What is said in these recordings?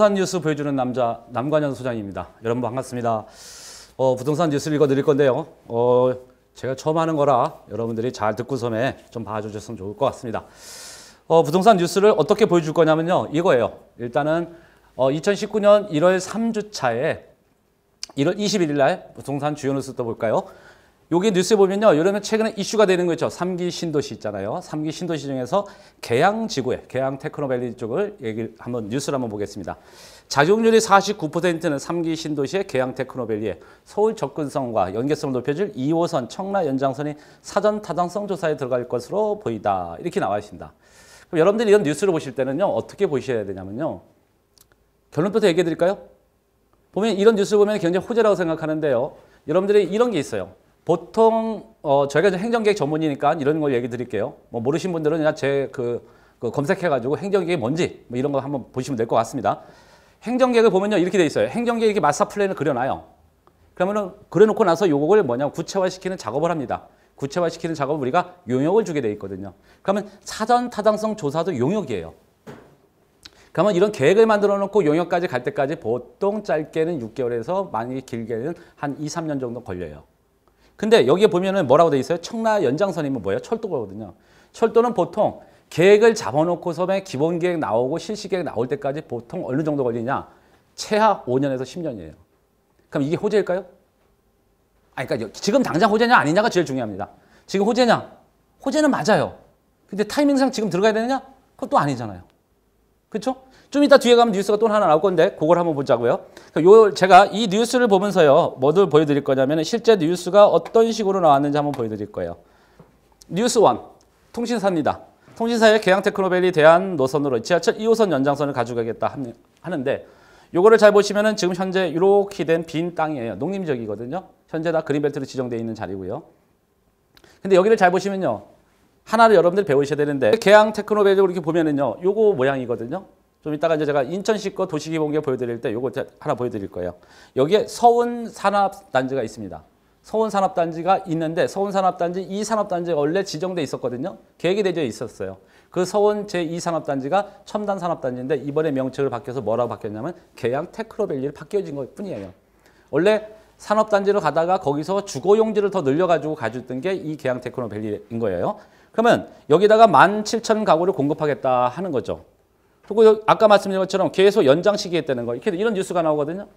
부동산 뉴스 보여주는 남자 남관현 소장입니다. 여러분 반갑습니다. 부동산 뉴스를 읽어드릴 건데요. 제가 처음 하는 거라 여러분들이 잘 듣고 섬에 좀 봐주셨으면 좋을 것 같습니다. 부동산 뉴스를 어떻게 보여줄 거냐면요. 이거예요. 일단은 2019년 1월 3주차에 1월 21일 날 부동산 주요 뉴스 또 볼까요? 여기 뉴스에 보면요. 여러분 최근에 이슈가 되는 거 있죠. 3기 신도시 있잖아요. 3기 신도시 중에서 계양지구에, 계양 테크노밸리 쪽을 뉴스를 한번 보겠습니다. 자격률이 49%는 3기 신도시의 계양 테크노밸리에 서울 접근성과 연계성을 높여줄 2호선 청라 연장선이 사전 타당성 조사에 들어갈 것으로 보이다. 이렇게 나와 있습니다. 그럼 여러분들이 이런 뉴스를 보실 때는요. 어떻게 보셔야 되냐면요. 결론부터 얘기해 드릴까요? 보면 이런 뉴스를 보면 굉장히 호재라고 생각하는데요. 여러분들이 이런 게 있어요. 보통 저희가 이제 행정계획 전문이니까 이런 걸 얘기 드릴게요. 뭐 모르신 분들은 그냥 검색해가지고 행정계획이 뭔지 뭐 이런 거 한번 보시면 될 것 같습니다. 행정계획을 보면요 이렇게 돼 있어요. 행정계획 이렇게 마스터 플랜을 그려놔요. 그러면은 그려놓고 나서 요걸 구체화시키는 작업을 합니다. 구체화시키는 작업을 우리가 용역을 주게 돼 있거든요. 그러면 사전 타당성 조사도 용역이에요. 그러면 이런 계획을 만들어 놓고 용역까지 갈 때까지 보통 짧게는 6개월에서 많이 길게는 한 2, 3년 정도 걸려요. 근데 여기에 보면은 뭐라고 돼 있어요? 청라 연장선이면 뭐예요? 철도거든요. 철도는 보통 계획을 잡아놓고서 기본 계획 나오고 실시 계획 나올 때까지 보통 어느 정도 걸리냐? 최하 5년에서 10년이에요. 그럼 이게 호재일까요? 그러니까 지금 당장 호재냐 아니냐가 제일 중요합니다. 지금 호재냐? 호재는 맞아요. 근데 타이밍상 지금 들어가야 되느냐? 그것도 아니잖아요. 그렇죠? 좀 이따 뒤에 가면 뉴스가 또 하나 나올 건데 그걸 한번 보자고요. 제가 이 뉴스를 보면서요. 뭐를 보여드릴 거냐면 실제 뉴스가 어떤 식으로 나왔는지 한번 보여드릴 거예요. 뉴스 1. 통신사입니다. 통신사의 계양 테크노밸리 대한 노선으로 지하철 2호선 연장선을 가져가겠다 하는데 요거를 잘 보시면은 지금 현재 이렇게 된 빈 땅이에요. 농림지역이거든요. 현재 다 그린벨트로 지정되어 있는 자리고요. 근데 여기를 잘 보시면요. 하나를 여러분들 배우셔야 되는데 계양 테크노밸리 이렇게 보면은요. 요거 모양이거든요. 좀 이따가 이제 제가 인천시 거 도시기본계 보여드릴 때 요거 하나 보여드릴 거예요. 여기에 서운산업단지가 있습니다. 서운산업단지가 있는데 서운산업단지 2산업단지가 원래 지정돼 있었거든요. 계획이 되어 있었어요. 그 서운 제2산업단지가 첨단산업단지인데 이번에 명칭을 바뀌어서 뭐라고 바뀌었냐면 계양 테크노밸리로 바뀌어진 것 뿐이에요. 원래 산업단지로 가다가 거기서 주거용지를 더 늘려가지고 가졌던 게 이 계양 테크노밸리인 거예요. 그러면 여기다가 17,000가구를 공급하겠다 하는 거죠. 그리고 아까 말씀드린 것처럼 계속 연장시키겠다는 거. 이런 뉴스가 나오거든요.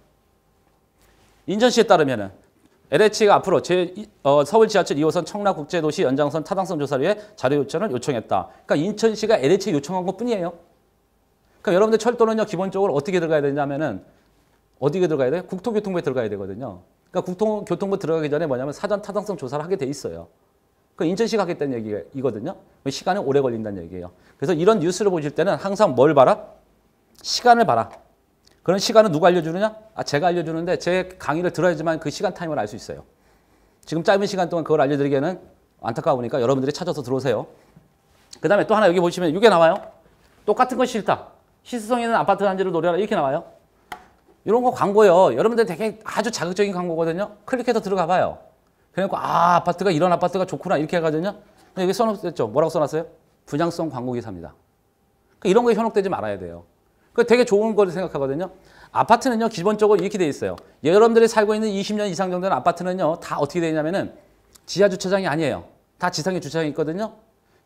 인천시에 따르면은 LH가 앞으로 서울 지하철 2호선 청라국제도시 연장선 타당성 조사를 위해 자료 요청을 요청했다. 그러니까 인천시가 LH에 요청한 것 뿐이에요. 그럼 여러분들 철도는요, 기본적으로 어떻게 들어가야 되냐면은 어디에 들어가야 돼요? 국토교통부에 들어가야 되거든요. 그러니까 국토교통부 들어가기 전에 뭐냐면 사전 타당성 조사를 하게 돼 있어요. 그 인천시가 하겠다는 얘기거든요. 시간이 오래 걸린다는 얘기예요. 그래서 이런 뉴스를 보실 때는 항상 뭘 봐라? 시간을 봐라. 그런 시간은 누가 알려주느냐? 제가 알려주는데 제 강의를 들어야지만 그 시간 타임을 알 수 있어요. 지금 짧은 시간 동안 그걸 알려드리기에는 안타까우니까 여러분들이 찾아서 들어오세요. 그 다음에 또 하나 여기 보시면 이게 나와요. 똑같은 거 싫다. 시스성 있는 아파트 단지를 노려라. 이렇게 나와요. 이런 거 광고요. 여러분들 되게 아주 자극적인 광고거든요. 클릭해서 들어가 봐요. 그러니까 아파트가 이런 아파트가 좋구나 이렇게 하거든요. 근데 여기 써놨죠. 뭐라고 써놨어요? 분양성 광고 기사입니다. 이런 거에 현혹되지 말아야 돼요. 되게 좋은 거를 생각하거든요. 아파트는요 기본적으로 이렇게 돼 있어요. 여러분들이 살고 있는 20년 이상 정도 되는 아파트는요 다 어떻게 되냐면은 지하 주차장이 아니에요. 다 지상에 주차장이 있거든요.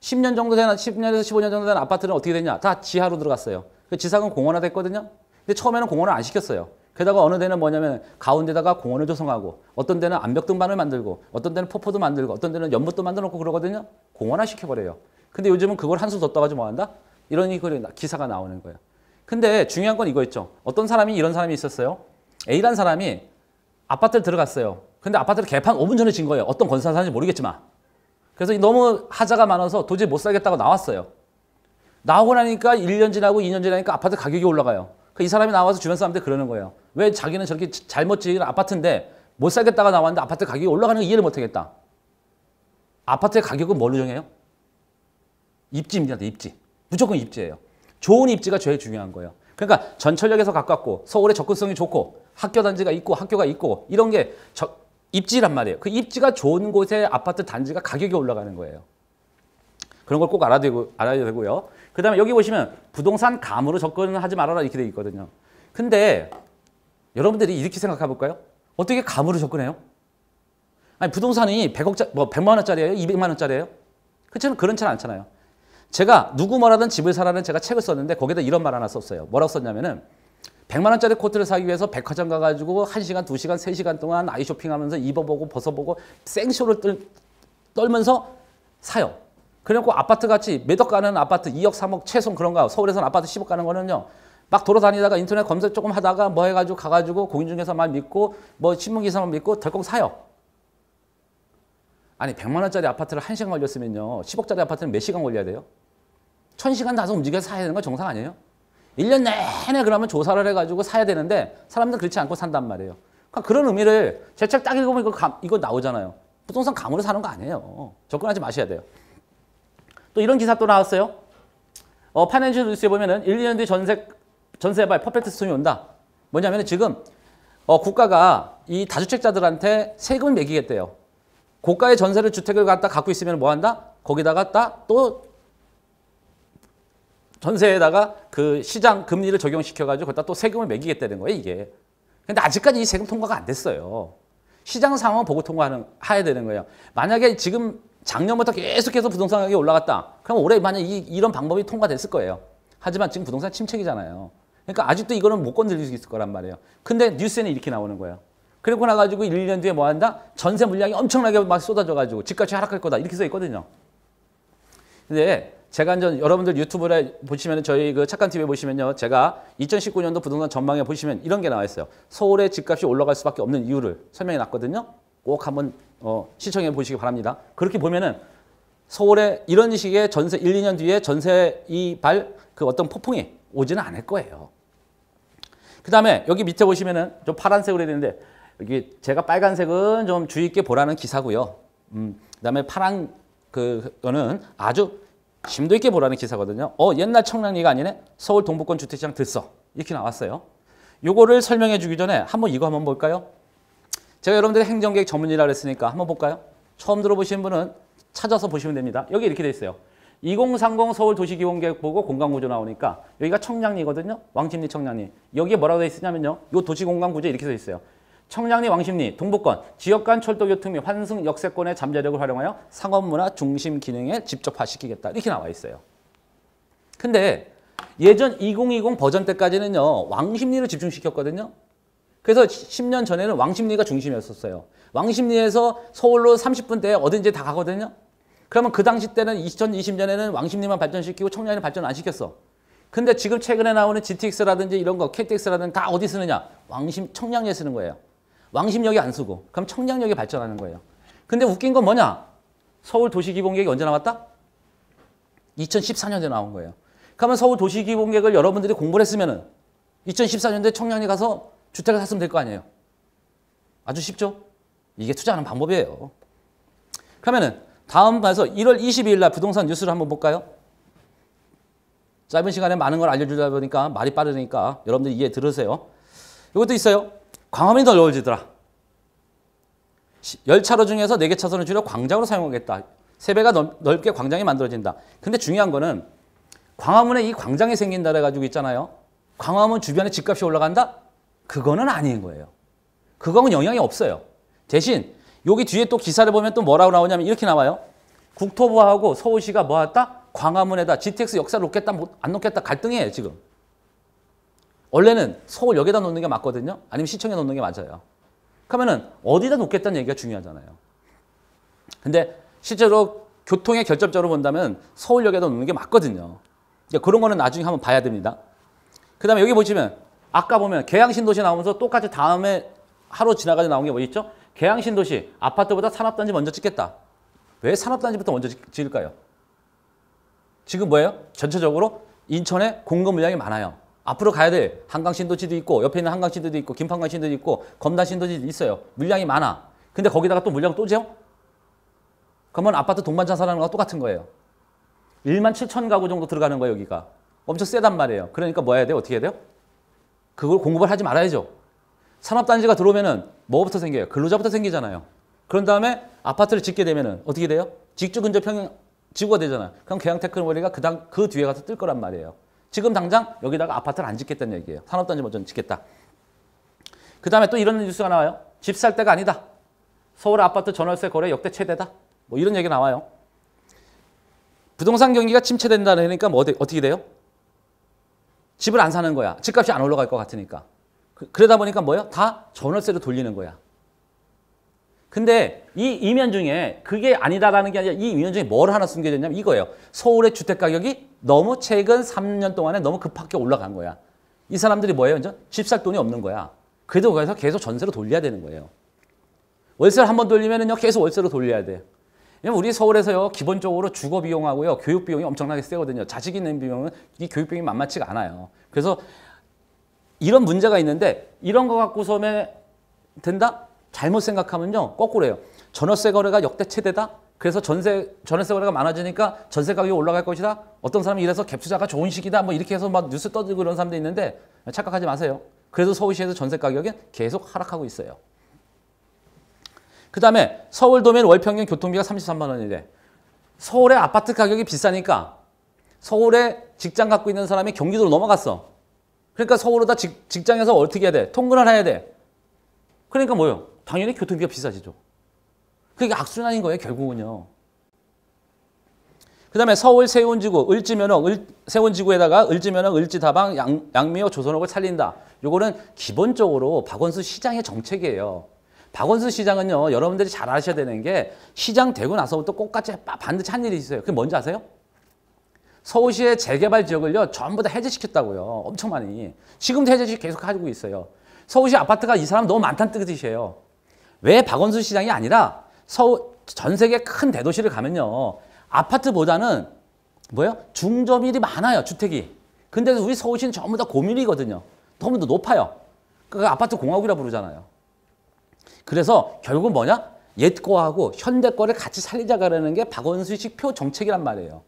10년 정도 되는 10년에서 15년 정도 되는 아파트는 어떻게 되냐? 다 지하로 들어갔어요. 지상은 공원화 됐거든요. 근데 처음에는 공원을 안 시켰어요. 게다가 어느 데는 뭐냐면 가운데다가 공원을 조성하고 어떤 데는 암벽 등반을 만들고 어떤 데는 폭포도 만들고 어떤 데는 연못도 만들어 놓고 그러거든요. 공원화 시켜버려요. 근데 요즘은 그걸 한 수 더 떠가지고 뭐 한다? 이런 기사가 나오는 거예요. 근데 중요한 건 이거 있죠. 어떤 사람이 이런 사람이 있었어요. A라는 사람이 아파트를 들어갔어요. 근데 아파트를 개판 5분 전에 진 거예요. 어떤 건설사인지 모르겠지만. 그래서 너무 하자가 많아서 도저히 못 살겠다고 나왔어요. 나오고 나니까 1년 지나고 2년 지나니까 아파트 가격이 올라가요. 이 사람이 나와서 주변 사람들 그러는 거예요. 왜 자기는 저렇게 잘못 지은 아파트인데 못 살겠다가 나왔는데 아파트 가격이 올라가는 거 이해를 못 하겠다. 아파트의 가격은 뭘로 정해요? 입지입니다. 입지. 무조건 입지예요. 좋은 입지가 제일 중요한 거예요. 그러니까 전철역에서 가깝고 서울의 접근성이 좋고 학교 단지가 있고 학교가 있고 이런 게 입지란 말이에요. 그 입지가 좋은 곳에 아파트 단지가 가격이 올라가는 거예요. 그런 걸 꼭 알아야 되고요. 그 다음에 여기 보시면 부동산 감으로 접근하지 말아라 이렇게 돼 있거든요. 근데 여러분들이 이렇게 생각해 볼까요? 어떻게 감으로 접근해요? 아니 부동산이 100만 원짜리예요? 200만 원짜리예요? 그렇지는 않잖아요. 제가 누구 뭐라든 집을 사라는 제가 책을 썼는데 거기다 이런 말 하나 썼어요. 뭐라고 썼냐면은 100만 원짜리 코트를 사기 위해서 백화점 가가지고 1시간, 2시간, 3시간 동안 아이 쇼핑하면서 입어보고 벗어보고 생쇼를 떨면서 사요. 그래갖고 아파트 같이 몇 억 가는 아파트 2억, 3억 최소 그런가 서울에서는 아파트 10억 가는 거는요. 막 돌아다니다가 인터넷 검색 조금 하다가 뭐 해가지고 가가지고 공인중개사만 믿고 뭐 신문기사만 믿고 덜컥 사요. 아니 100만 원짜리 아파트를 1시간 걸렸으면요. 10억짜리 아파트는 몇 시간 걸려야 돼요? 1000시간 나서 움직여서 사야 되는 건 정상 아니에요? 1년 내내 그러면 조사를 해가지고 사야 되는데 사람들은 그렇지 않고 산단 말이에요. 그러니까 그런 의미를 제 책 딱 읽어보면 이거 나오잖아요. 부동산 감으로 사는 거 아니에요. 접근하지 마셔야 돼요. 또 이런 기사 또 나왔어요. 파이낸셜 뉴스에 보면은 1, 2년 뒤 전세발 퍼펙트 스톰이 온다. 뭐냐면은 지금 국가가 이 다주택자들한테 세금을 매기겠대요. 고가의 전세를 주택을 갖고 있으면 뭐 한다? 거기다가 또 전세에다가 그 시장 금리를 적용시켜가지고 거기다 또 세금을 매기겠다는 거예요, 이게. 근데 아직까지 이 세금 통과가 안 됐어요. 시장 상황 보고 해야 되는 거예요. 만약에 지금 작년부터 계속해서 부동산 가격이 올라갔다. 그럼 올해 만약 이런 방법이 통과됐을 거예요. 하지만 지금 부동산 침체기잖아요. 그러니까 아직도 이거는 못 건드릴 수 있을 거란 말이에요. 근데 뉴스에는 이렇게 나오는 거예요. 그리고 나가지고 1, 2년 뒤에 뭐 한다? 전세 물량이 엄청나게 막 쏟아져가지고 집값이 하락할 거다. 이렇게 써 있거든요. 근데 제가 이제 여러분들 유튜브에 보시면 저희 그 착한 TV에 보시면요. 제가 2019년도 부동산 전망에 보시면 이런 게 나와 있어요. 서울의 집값이 올라갈 수밖에 없는 이유를 설명해 놨거든요. 꼭 한번 시청해 보시기 바랍니다. 그렇게 보면은 서울에 이런 식의 전세 1, 2년 뒤에 전세 그 어떤 폭풍이 오지는 않을 거예요. 그다음에 여기 밑에 보시면은 좀 파란색으로 되는데 여기 제가 빨간색은 좀 주의 있게 보라는 기사고요. 그다음에 파란 그거는 아주 심도 있게 보라는 기사거든요. 옛날 청량리가 아니네. 서울 동부권 주택시장 들썩 이렇게 나왔어요. 요거를 설명해 주기 전에 이거 한번 볼까요? 제가 여러분들의 행정계획 전문이라고 했으니까 한번 볼까요? 처음 들어보신 분은 찾아서 보시면 됩니다. 여기 이렇게 돼 있어요. 2030 서울 도시기본계획 보고 공간구조 나오니까 여기가 청량리거든요. 왕십리 청량리. 여기에 뭐라고 돼 있으냐면요. 요 도시공간구조 이렇게 돼 있어요. 청량리 왕십리 동부권 지역 간 철도 교통 및 환승 역세권의 잠재력을 활용하여 상업문화 중심 기능에 집적화시키겠다. 이렇게 나와 있어요. 근데 예전 2020 버전 때까지는요. 왕십리를 집중시켰거든요. 그래서 10년 전에는 왕십리가 중심이었었어요. 왕십리에서 서울로 30분대에 어딘지 다 가거든요. 그러면 그 당시 때는 2020년에는 왕십리만 발전시키고 청량리 발전 안 시켰어. 근데 지금 최근에 나오는 GTX라든지 이런 거, KTX라든지 다 어디 쓰느냐? 청량리에 쓰는 거예요. 왕십역이 안 쓰고. 그럼 청량역이 발전하는 거예요. 근데 웃긴 건 뭐냐? 서울 도시기본계획이 언제 나왔다? 2014년에 나온 거예요. 그러면 서울 도시기본계획을 여러분들이 공부를 했으면은 2014년도에 청량리 가서 주택을 샀으면 될 거 아니에요. 아주 쉽죠? 이게 투자하는 방법이에요. 그러면은 다음 봐서 1월 22일 날 부동산 뉴스를 한번 볼까요? 짧은 시간에 많은 걸 알려주다 보니까 말이 빠르니까 여러분들 이해 들으세요. 이것도 있어요. 광화문이 더 넓어지더라. 열차로 중에서 4개 차선을 줄여 광장으로 사용하겠다. 3배가 넓게 광장이 만들어진다. 근데 중요한 거는 광화문에 이 광장이 생긴다 해가지고 있잖아요. 광화문 주변에 집값이 올라간다? 그거는 아닌 거예요. 그거는 영향이 없어요. 대신 여기 뒤에 또 기사를 보면 또 뭐라고 나오냐면 이렇게 나와요. 국토부하고 서울시가 뭐 했다? 광화문에다 GTX 역사를 놓겠다, 안 놓겠다 갈등이에요, 지금. 원래는 서울역에다 놓는 게 맞거든요. 아니면 시청에 놓는 게 맞아요. 그러면은 어디다 놓겠다는 얘기가 중요하잖아요. 근데 실제로 교통의 결정적으로 본다면 서울역에다 놓는 게 맞거든요. 그런 거는 나중에 한번 봐야 됩니다. 그 다음에 여기 보시면 아까 보면 계양신도시 나오면서 똑같이 다음에 하루 지나가서 나온 게 뭐 있죠? 계양신도시 아파트보다 산업단지 먼저 짓겠다. 왜 산업단지부터 먼저 지을까요? 지금 뭐예요? 전체적으로 인천에 공급 물량이 많아요. 앞으로 가야 될 한강신도시도 있고 옆에 있는 한강신도도 있고 김판광신도도 있고 검단신도시도 있어요. 물량이 많아. 근데 거기다가 또 물량을 또 재요? 그러면 아파트 동반자 사라는 거랑 똑같은 거예요. 1만 7천 가구 정도 들어가는 거예요, 여기가. 엄청 세단 말이에요. 그러니까 뭐 해야 돼요? 어떻게 해야 돼요? 그걸 공급을 하지 말아야죠. 산업단지가 들어오면은 뭐부터 생겨요? 근로자부터 생기잖아요. 그런 다음에 아파트를 짓게 되면은 어떻게 돼요? 직주 근접 평형 지구가 되잖아요. 그럼 계양 테크노로지가 그 뒤에 가서 뜰 거란 말이에요. 지금 당장 여기다가 아파트를 안 짓겠다는 얘기예요. 산업단지 먼저 짓겠다. 그 다음에 또 이런 뉴스가 나와요. 집 살 때가 아니다. 서울 아파트 전월세 거래 역대 최대다. 뭐 이런 얘기 나와요. 부동산 경기가 침체된다 그러니까 뭐 어떻게 돼요? 집을 안 사는 거야. 집값이 안 올라갈 것 같으니까. 그러다 보니까 뭐예요? 다 전월세로 돌리는 거야. 근데 이 이면 중에 그게 아니다라는 게 아니라 이 이면 중에 뭘 하나 숨겨져 있냐면 이거예요. 서울의 주택 가격이 너무 최근 3년 동안에 너무 급하게 올라간 거야. 이 사람들이 뭐예요? 이제 집 살 돈이 없는 거야. 그래도 그래서 계속 전세로 돌려야 되는 거예요. 월세를 한번 돌리면은요, 계속 월세로 돌려야 돼. 왜냐면 우리 서울에서요, 기본적으로 주거 비용하고요, 교육 비용이 엄청나게 세거든요. 자식 있는 비용은 이 교육 비용이 만만치가 않아요. 그래서 이런 문제가 있는데 이런 거 갖고서면 된다? 잘못 생각하면요, 거꾸로예요. 전월세 거래가 역대 최대다? 그래서 전월세 거래가 많아지니까 전세 가격이 올라갈 것이다? 어떤 사람이 이래서 갭 투자가 좋은 시기다? 뭐 이렇게 해서 막 뉴스 떠들고 그런 사람도 있는데 착각하지 마세요. 그래서 서울시에서 전세 가격이 계속 하락하고 있어요. 그 다음에 서울 도면 월 평균 교통비가 33만 원이래. 서울의 아파트 가격이 비싸니까 서울에 직장 갖고 있는 사람이 경기도로 넘어갔어. 그러니까 서울로다 직장에서 어떻게 해야 돼? 통근을 해야 돼. 그러니까 뭐요? 당연히 교통비가 비싸지죠. 그게 악순환인 거예요, 결국은요. 그 다음에 서울 세운지구, 을지면허, 세운지구에다가 을지면허, 을지다방, 양미호, 조선옥을 살린다. 요거는 기본적으로 박원순 시장의 정책이에요. 박원순 시장은요, 여러분들이 잘 아셔야 되는 게 시장 되고 나서부터 꼭같이 반드시 한 일이 있어요. 그게 뭔지 아세요? 서울시의 재개발 지역을요, 전부 다 해제시켰다고요. 엄청 많이. 지금도 해제시 계속 하고 있어요. 서울시 아파트가 이 사람 너무 많다는 뜻이에요. 왜 박원순 시장이 아니라 전 세계 큰 대도시를 가면요, 아파트보다는 뭐예요? 중저밀이 많아요, 주택이. 근데 우리 서울시는 전부 다 고밀이거든요. 너무 더 높아요. 그러니까 아파트 공화국이라 부르잖아요. 그래서 결국 뭐냐? 옛 거하고 현대 거를 같이 살리자가라는 게 박원순식 표 정책이란 말이에요.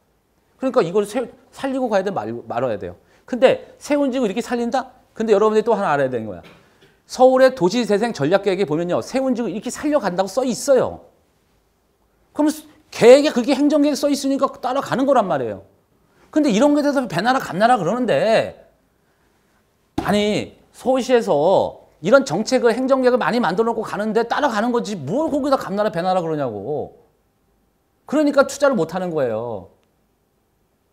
그러니까 이걸 살리고 가야 돼, 말아야 돼요. 근데 세운지구 이렇게 살린다? 근데 여러분들이 또 하나 알아야 되는 거야. 서울의 도시재생 전략계획에 보면요, 세운지구 이렇게 살려간다고 써 있어요. 그럼 계획에 그렇게 행정계획 써 있으니까 따라가는 거란 말이에요. 근데 이런 거에 대해서 배나라 감나라 그러는데, 아니 서울시에서 이런 정책을 행정계획을 많이 만들어 놓고 가는데 따라가는 거지 뭘 거기다 감나라 배나라 그러냐고. 그러니까 투자를 못 하는 거예요.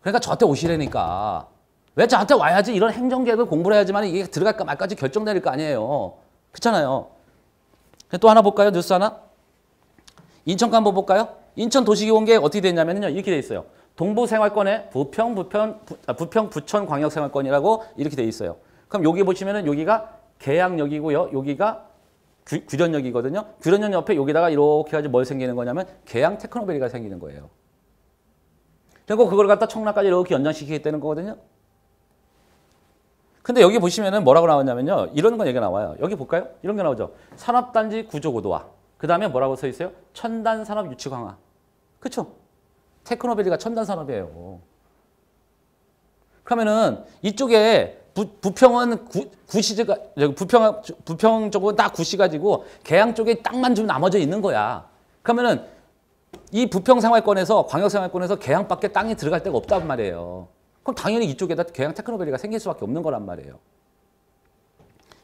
그러니까 저한테 오시라니까. 왜 저한테 와야지 이런 행정계획을 공부를 해야지만 이게 들어갈까 말까지 결정될 거 아니에요. 그렇잖아요. 또 하나 볼까요? 뉴스 하나? 인천과 한번 볼까요? 인천 도시기본계획 어떻게 됐냐면요, 이렇게 돼 있어요. 동부생활권에 부평, 부천 광역생활권이라고 이렇게 돼 있어요. 그럼 여기 보시면은 여기가 계양역이고요. 여기가 규련역이거든요. 규련역 옆에 여기다가 이렇게 해가지고 뭘 생기는 거냐면 계양 테크노밸리가 생기는 거예요. 그리고 그걸 갖다 청라까지 이렇게 연장시키겠다는 거거든요. 근데 여기 보시면은 뭐라고 나오냐면요, 이런 건 얘기가 나와요. 여기 볼까요? 이런 게 나오죠. 산업단지 구조고도화. 그 다음에 뭐라고 써 있어요? 첨단산업 유치 강화. 그쵸? 테크노밸리가 첨단산업이에요. 그러면은 이쪽에 부평은 구시지가, 부평 쪽은 딱 구시가지고 계양 쪽에 땅만 좀 나머져 있는 거야. 그러면은 이 부평 생활권에서, 광역 생활권에서 계양밖에 땅이 들어갈 데가 없단 말이에요. 그럼 당연히 이쪽에다 계양 테크노밸리가 생길 수밖에 없는 거란 말이에요.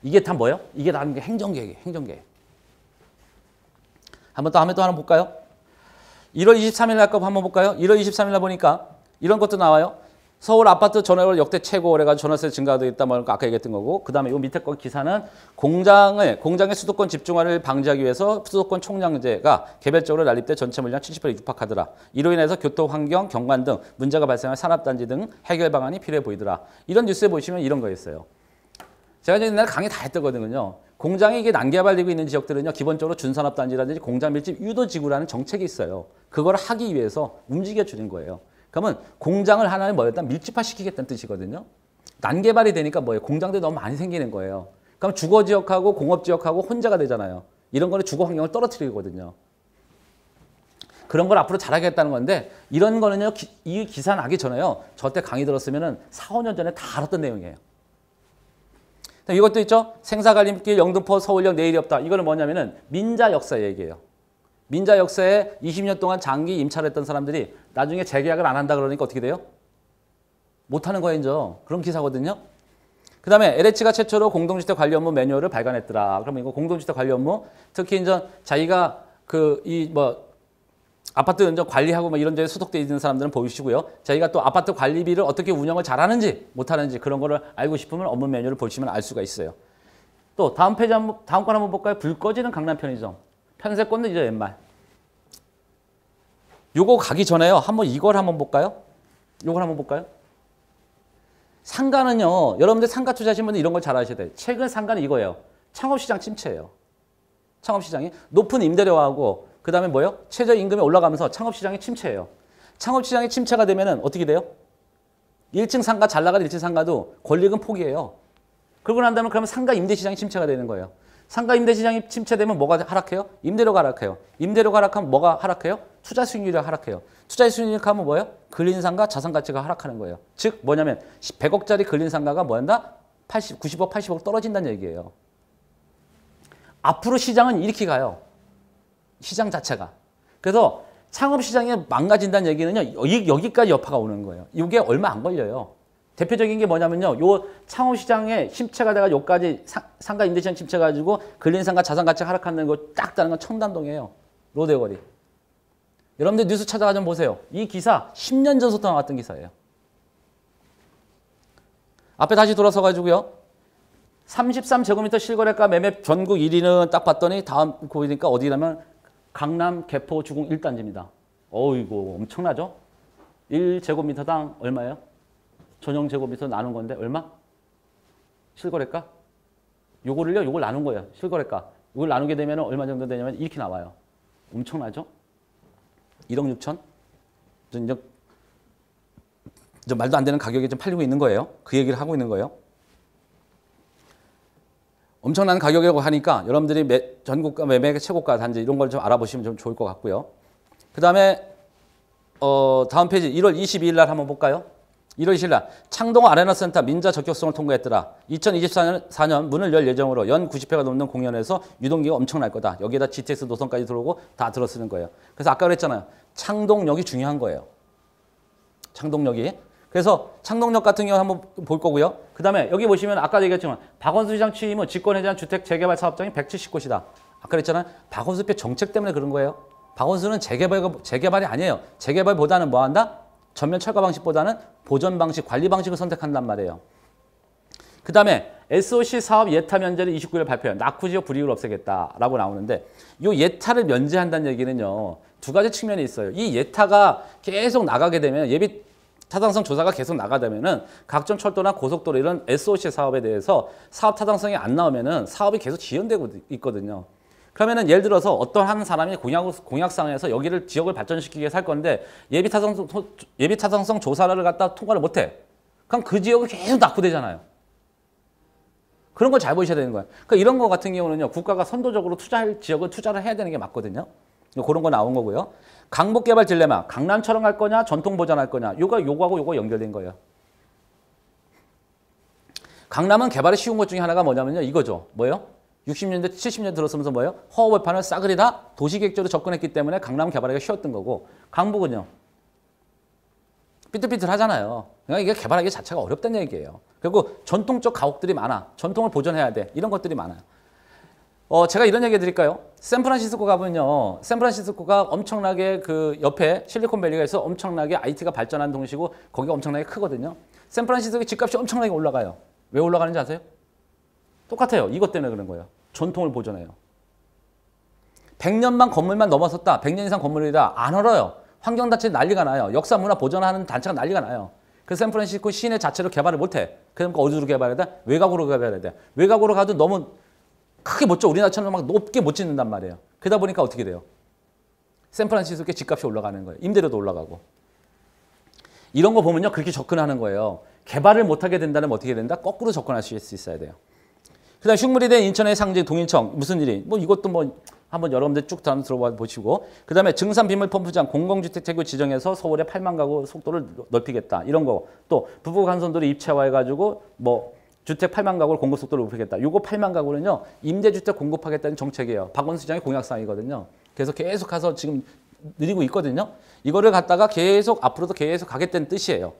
이게 다 뭐예요? 이게 다 행정계획이에요, 행정계획. 다음에 또 하나 볼까요? 1월 23일 날 거 한번 볼까요? 1월 23일 날 보니까 이런 것도 나와요. 서울 아파트 전월세 역대 최고 그래가지고 전월세 증가되겠다, 뭐 아까 얘기했던 거고, 그 다음에 이 밑에 거 기사는 공장의 수도권 집중화를 방지하기 위해서 수도권 총량제가 개별적으로 난립돼 전체 물량 70% 육박하더라. 이로 인해서 교통, 환경, 경관 등 문제가 발생할 산업단지 등 해결 방안이 필요해 보이더라. 이런 뉴스에 보시면 이런 거 있어요. 제가 옛날에 강의 다 했거든요. 공장이 이게 난개발되고 있는 지역들은요, 기본적으로 준산업단지라든지 공장 밀집 유도지구라는 정책이 있어요. 그걸 하기 위해서 움직여 주는 거예요. 그러면 공장을 하나를 뭐였다? 밀집화시키겠다는 뜻이거든요. 난개발이 되니까 뭐예요? 공장들이 너무 많이 생기는 거예요. 그럼 주거지역하고 공업지역하고 혼자가 되잖아요. 이런 거는 주거 환경을 떨어뜨리거든요. 그런 걸 앞으로 잘하겠다는 건데, 이런 거는요, 이 기사 나기 전에요, 저 때 강의 들었으면은 4, 5년 전에 다 알았던 내용이에요. 이것도 있죠. 생사갈림길, 영등포, 서울역 내일이 없다. 이거는 뭐냐면은 민자 역사 얘기예요. 민자 역사에 20년 동안 장기 임차를 했던 사람들이 나중에 재계약을 안 한다 그러니까 어떻게 돼요? 못하는 거예요, 이제. 그런 기사거든요. 그 다음에 LH가 최초로 공동주택 관리 업무 매뉴얼을 발간했더라. 그러면 이거 공동주택 관리 업무, 특히 이제 자기가 아파트 이제 관리하고 뭐 이런 데에 소속돼 있는 사람들은 보이시고요. 자기가 또 아파트 관리비를 어떻게 운영을 잘하는지 못하는지 그런 거를 알고 싶으면 업무 매뉴얼을 보시면 알 수가 있어요. 또 다음 건 한번 볼까요? 불 꺼지는 강남 편의점. 편세권도 이제 옛말. 요거 가기 전에요. 한번 이걸 한번 볼까요? 요걸 한번 볼까요? 상가는요. 여러분들 상가 투자하신 분들 이런 걸 잘 아셔야 돼요. 최근 상가는 이거예요. 창업시장 침체예요. 창업시장이 높은 임대료하고 그 다음에 뭐예요? 최저임금이 올라가면서 창업시장이 침체예요. 창업시장이 침체가 되면은 어떻게 돼요? 1층 상가 잘 나가는 1층 상가도 권리금 포기해요. 그러고 난 다음에 그러면 상가 임대시장이 침체가 되는 거예요. 상가 임대시장이 침체되면 뭐가 하락해요? 임대료가 하락해요. 임대료가 하락하면 뭐가 하락해요? 투자 수익률이 하락해요. 투자 수익률이 하면 뭐예요? 근린 상가 자산 가치가 하락하는 거예요. 즉 뭐냐면 100억짜리 근린 상가가 뭐한다? 90억, 80억 떨어진다는 얘기예요. 앞으로 시장은 이렇게 가요. 시장 자체가. 그래서 창업시장이 망가진다는 얘기는요. 여기까지 여파가 오는 거예요. 이게 얼마 안 걸려요. 대표적인 게 뭐냐면요. 요 창업시장에 침체가 돼가 요까지 상가 임대시장 침체 가지고 근린상가 자산가치가 하락하는 거 딱 다른 건 청담동이에요. 로데오거리. 여러분들 뉴스 찾아가 좀 보세요. 이 기사 10년 전부터 나왔던 기사예요. 앞에 다시 돌아서 가지고요. 33제곱미터 실거래가 매매 전국 1위는 딱 봤더니 다음 보니까 어디냐면 강남 개포 주공 1단지입니다. 어이구 엄청나죠? 1제곱미터당 얼마예요? 전용 제곱미터 나눈 건데 얼마? 실거래가? 요걸 나눈 거예요. 실거래가. 이걸 나누게 되면 얼마 정도 되냐면 이렇게 나와요. 엄청나죠? 1억 6천? 이제 말도 안 되는 가격에 좀 팔리고 있는 거예요. 그 얘기를 하고 있는 거예요. 엄청난 가격이라고 하니까 여러분들이 전국가 매매 최고가 단지 이런 걸 좀 알아보시면 좀 좋을 것 같고요. 그 다음에 다음 페이지 1월 22일 날 한번 볼까요? 1월 20일 날 창동 아레나센터 민자 적격성을 통과했더라. 2024년 문을 열 예정으로 연 90회가 넘는 공연에서 유동기가 엄청날 거다. 여기에다 GTX 노선까지 들어오고 다 들어쓰는 거예요. 그래서 아까 그랬잖아요. 창동역이 중요한 거예요. 창동역이. 그래서 창동역 같은 경우 한번 볼 거고요. 그 다음에 여기 보시면 아까 얘기했지만 박원순 시장 취임 후 집권에 대한 주택 재개발 사업장이 170곳이다. 아까 그랬잖아요. 박원순 정책 때문에 그런 거예요. 박원순은 재개발이 아니에요. 재개발보다는 뭐 한다? 전면 철거 방식보다는 보전 방식, 관리 방식을 선택한단 말이에요. 그 다음에 SOC 사업 예타 면제를 29일 발표해요. 낙후지역 불이익을 없애겠다라고 나오는데 이 예타를 면제한다는 얘기는요. 두 가지 측면이 있어요. 이 예타가 계속 나가게 되면 예비 타당성 조사가 계속 나가다면은 각종 철도나 고속도로 이런 SOC 사업에 대해서 사업 타당성이 안 나오면은 사업이 계속 지연되고 있거든요. 그러면은 예를 들어서 어떤 한 사람이 공약상에서 여기를 지역을 발전시키기 위해 살 건데 예비 타당성 조사를 갖다 통과를 못 해. 그럼 그 지역은 계속 낙후되잖아요. 그런 걸 잘 보셔야 되는 거예요. 그러니까 이런 거 같은 경우는요. 국가가 선도적으로 투자할 지역을 투자를 해야 되는 게 맞거든요. 그런 거 나온 거고요. 강북 개발 딜레마. 강남처럼 갈 거냐, 전통 보전할 거냐. 요거하고 요거 연결된 거예요. 강남은 개발이 쉬운 것 중에 하나가 뭐냐면요. 이거죠. 뭐예요? 60년대, 70년대 들어서면서 뭐예요? 허허벌판을 싸그리 다 도시계획적으로 접근했기 때문에 강남 개발하기가 쉬웠던 거고 강북은요. 삐뚤삐뚤하잖아요. 그러니까 이게 개발하기 자체가 어렵다는 얘기예요. 그리고 전통적 가옥들이 많아. 전통을 보존해야 돼. 이런 것들이 많아요. 제가 이런 얘기 드릴까요? 샌프란시스코 가면요. 샌프란시스코가 엄청나게 그 옆에 실리콘밸리가 있어 엄청나게 IT가 발전한 동시고 거기가 엄청나게 크거든요. 샌프란시스코 집값이 엄청나게 올라가요. 왜 올라가는지 아세요? 똑같아요. 이것 때문에 그런 거예요. 전통을 보존해요. 100년만 건물만 넘어섰다. 100년 이상 건물이다. 안 얼어요. 환경단체 난리가 나요. 역사 문화 보존하는 단체가 난리가 나요. 그래서 샌프란시스코 시내 자체로 개발을 못해. 그러니까 어디로 개발해야 돼? 외곽으로 개발해야 돼. 외곽으로 가도 너무 크게 못 줘. 우리나라처럼 막 높게 못 짓는단 말이에요. 그러다 보니까 어떻게 돼요? 샌프란시스코의 집값이 올라가는 거예요. 임대료도 올라가고. 이런 거 보면요. 그렇게 접근하는 거예요. 개발을 못하게 된다면 어떻게 된다? 거꾸로 접근할 수 있어야 돼요. 그 다음에 흉물이 된 인천의 상징 동인청. 무슨 일이? 뭐 이것도 뭐 한번 여러분들 쭉 들어봐 보시고. 그 다음에 증산 비물 펌프장 공공주택 태교 지정해서 서울에 8만 가구 속도를 넓히겠다. 이런 거. 또 부부 간선도로 입체화해가지고 뭐 주택 8만 가구를 공급 속도를 높이겠다. 요거 8만 가구는요. 임대주택 공급하겠다는 정책이에요. 박원순 시장의 공약사항이거든요. 그래서 계속 가서 지금 늘리고 있거든요. 이거를 갖다가 계속 앞으로도 계속 가겠다는 뜻이에요.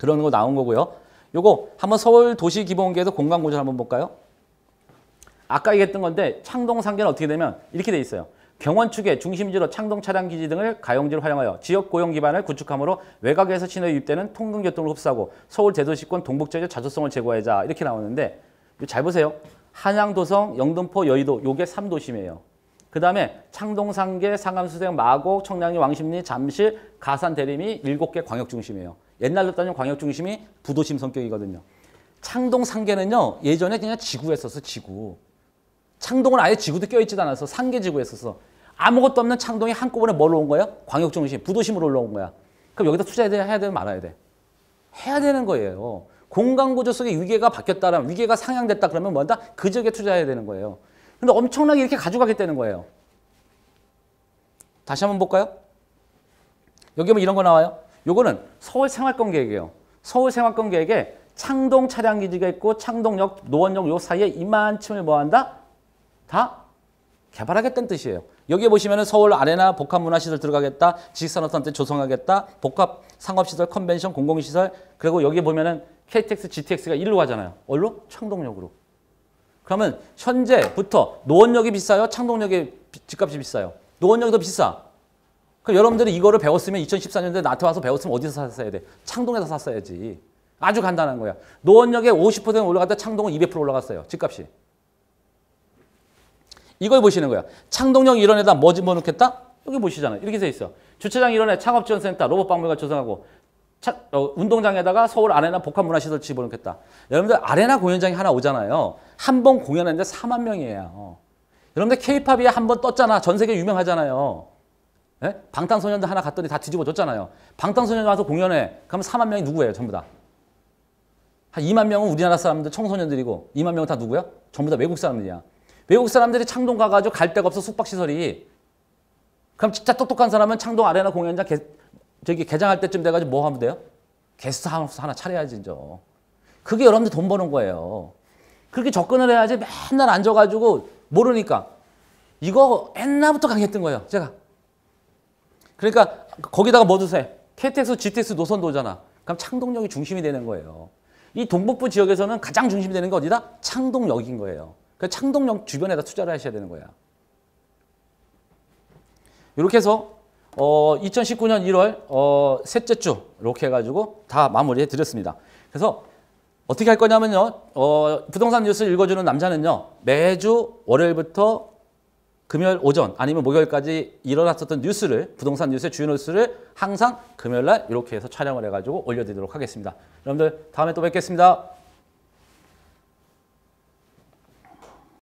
그런 거 나온 거고요. 요거 한번 서울 도시기본계에서 공간구조를 한번 볼까요? 아까 얘기했던 건데 창동 상계는 어떻게 되면 이렇게 돼 있어요. 경원축의 중심지로 창동 차량기지 등을 가용지를 활용하여 지역 고용 기반을 구축함으로 외곽에서 신호에 유입되는 통근교통을 흡수하고 서울 대도시권 동북지역의 자주성을 제고하자 이렇게 나오는데 잘 보세요. 한양, 도성, 영등포, 여의도 요게 3도심이에요. 그 다음에 창동, 상계, 상암, 수성, 마곡, 청량리, 왕십리, 잠실, 가산, 대림이 7개 광역중심이에요. 옛날로 따지면 광역중심이 부도심 성격이거든요. 창동, 상계는요 예전에 그냥 지구였었어. 지구. 창동은 아예 지구도 껴있지도 않아서 상계지구였었어. 아무것도 없는 창동이 한꺼번에 뭘로 온 거야? 광역중심, 부도심으로 올라온 거야. 그럼 여기다 투자해야 돼, 말아야 돼? 해야 되는 거예요. 공간구조 속에 위계가 바뀌었다면, 위계가 상향됐다 그러면 뭐한다? 그 지역에 투자해야 되는 거예요. 근데 엄청나게 이렇게 가져가겠다는 거예요. 다시 한번 볼까요? 여기 뭐 이런 거 나와요. 요거는 서울 생활권 계획이에요. 서울 생활권 계획에 창동 차량기지가 있고 창동역, 노원역 요 사이에 이만큼을 뭐한다? 다 개발하겠다는 뜻이에요. 여기에 보시면은 서울 아레나 복합문화시설 들어가겠다. 지식산업단체 조성하겠다. 복합상업시설, 컨벤션, 공공시설. 그리고 여기 보면은 KTX, GTX가 일로 가잖아요. 어디로? 창동역으로. 그러면 현재부터 노원역이 비싸요? 창동역의 집값이 비싸요? 노원역이 더 비싸. 그럼 여러분들이 이거를 배웠으면 2014년도에 나한테 와서 배웠으면 어디서 샀어야 돼? 창동에서 샀어야지. 아주 간단한 거야. 노원역에 50% 올라갔다 창동은 200% 올라갔어요. 집값이. 이걸 보시는 거야. 창동역 일원에다 뭐 집어넣겠다? 여기 보시잖아요. 이렇게 돼 있어. 주차장 일원에 창업지원센터, 로봇박물관 조성하고 운동장에다가 서울 아레나 복합문화시설 집어넣겠다. 여러분들 아레나 공연장이 하나 오잖아요. 한 번 공연하는데 4만 명이에요. 여러분들 K-팝이 한 번 떴잖아. 전 세계 유명하잖아요. 네? 방탄소년단 하나 갔더니 다 뒤집어졌잖아요. 방탄소년단 와서 공연해. 그러면 4만 명이 누구예요? 전부 다. 한 2만 명은 우리나라 사람들 청소년들이고 2만 명은 다 누구야? 전부 다 외국 사람들이야. 외국 사람들이 창동 가가지고 갈 데가 없어. 숙박시설이. 그럼 진짜 똑똑한 사람은 창동 아레나 공연장 개장할 때쯤 돼가지고 뭐 하면 돼요? 게스트하우스 하나 차려야지 이제. 그게 여러분들 돈 버는 거예요. 그렇게 접근을 해야지. 맨날 앉아가지고 모르니까. 이거 옛날부터 강했던 거예요. 제가. 그러니까 거기다가 뭐 두세요? KTX, GTX 노선도 오잖아. 그럼 창동역이 중심이 되는 거예요. 이 동북부 지역에서는 가장 중심이 되는 게 어디다? 창동역인 거예요. 그래서 창동역 주변에다 투자를 하셔야 되는 거야. 이렇게 해서 2019년 1월 셋째 주 이렇게 해가지고 다 마무리해 드렸습니다. 그래서 어떻게 할 거냐면요. 부동산 뉴스를 읽어주는 남자는요. 매주 월요일부터 금요일 오전 아니면 목요일까지 일어났었던 뉴스를 부동산 뉴스의 주요 뉴스를 항상 금요일날 이렇게 해서 촬영을 해가지고 올려드리도록 하겠습니다. 여러분들 다음에 또 뵙겠습니다.